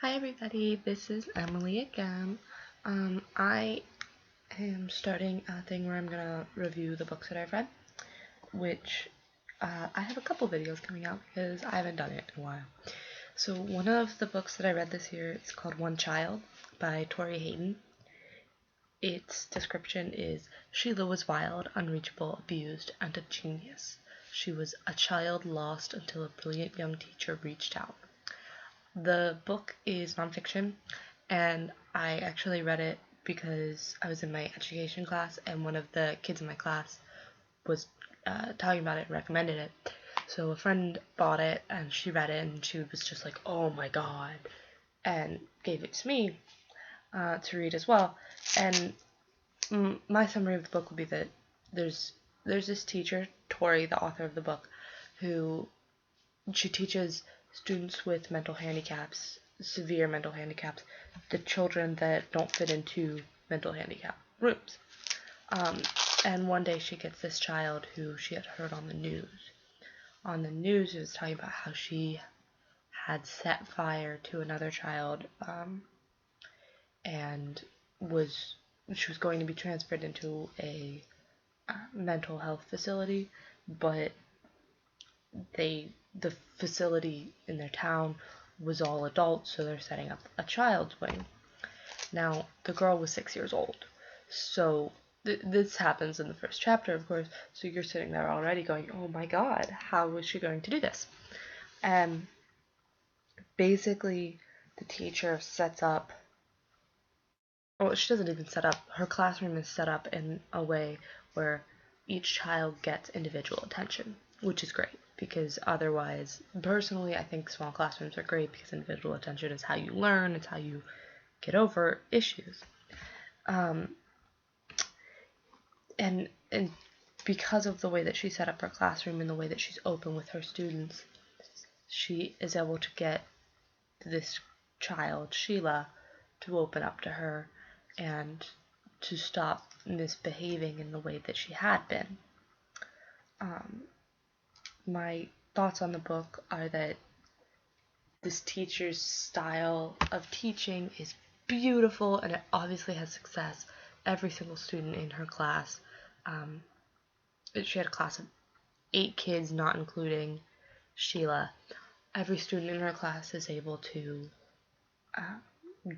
Hi everybody, this is Emily again. I am starting a thing where I'm gonna review the books that I've read, which I have a couple videos coming out because I haven't done it in a while. So one of the books that I read this year is called One Child by Torey Hayden. Its description is, Sheila was wild, unreachable, abused, and a genius. She was a child lost until a brilliant young teacher reached out. The book is nonfiction, and I actually read it because I was in my education class, and one of the kids in my class was talking about it and recommended it. So a friend bought it, and she read it, and she was just like, oh my god, and gave it to me to read as well. And my summary of the book would be that there's this teacher, Torey, the author of the book, who she teaches students with mental handicaps, severe mental handicaps, the children that don't fit into mental handicap rooms. And one day she gets this child who she had heard on the news. On the news, it was talking about how she had set fire to another child, and she was going to be transferred into a mental health facility, but the facility in their town was all adults, so they're setting up a child's wing. Now, the girl was 6 years old, so this happens in the first chapter, of course, so you're sitting there already going, oh my god, how is she going to do this? And basically, the teacher sets up, well, she doesn't even set up, her classroom is set up in a way where each child gets individual attention, which is great, because otherwise, personally, I think small classrooms are great because individual attention is how you learn, it's how you get over issues. And because of the way that she set up her classroom and the way that she's open with her students, she is able to get this child, Sheila, to open up to her and to stop misbehaving in the way that she had been. My thoughts on the book are that this teacher's style of teaching is beautiful, and it obviously has success. Every single student in her class, she had a class of 8 kids, not including Sheila. Every student in her class is able to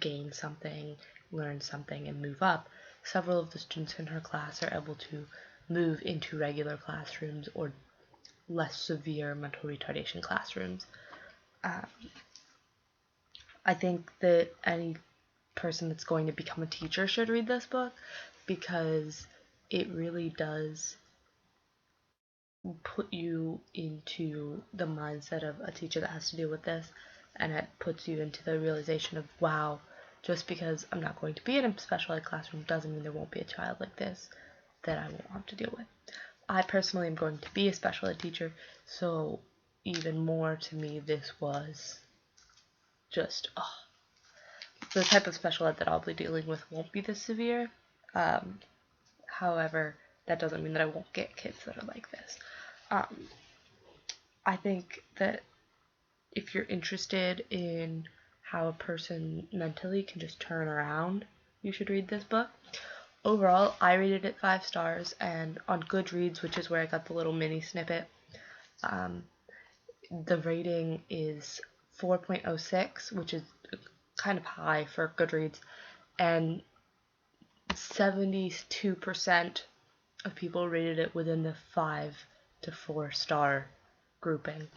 gain something, learn something, and move up. Several of the students in her class are able to move into regular classrooms or less severe mental retardation classrooms. I think that any person that's going to become a teacher should read this book because it really does put you into the mindset of a teacher that has to deal with this, and it puts you into the realization of, wow, just because I'm not going to be in a special ed classroom doesn't mean there won't be a child like this that I won't have to deal with. I personally am going to be a special ed teacher, so even more to me this was just, the type of special ed that I'll be dealing with won't be this severe. However, that doesn't mean that I won't get kids that are like this. I think that if you're interested in how a person mentally can just turn around, you should read this book. Overall, I rated it 5 stars, and on Goodreads, which is where I got the little mini snippet, the rating is 4.06, which is kind of high for Goodreads, and 72% of people rated it within the 5 to 4 star grouping.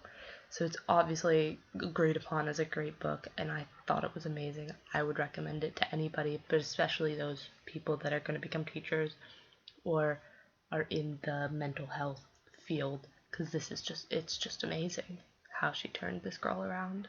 So it's obviously agreed upon as a great book, and I thought it was amazing. I would recommend it to anybody, but especially those people that are going to become teachers or are in the mental health field, because it's just amazing how she turned this girl around.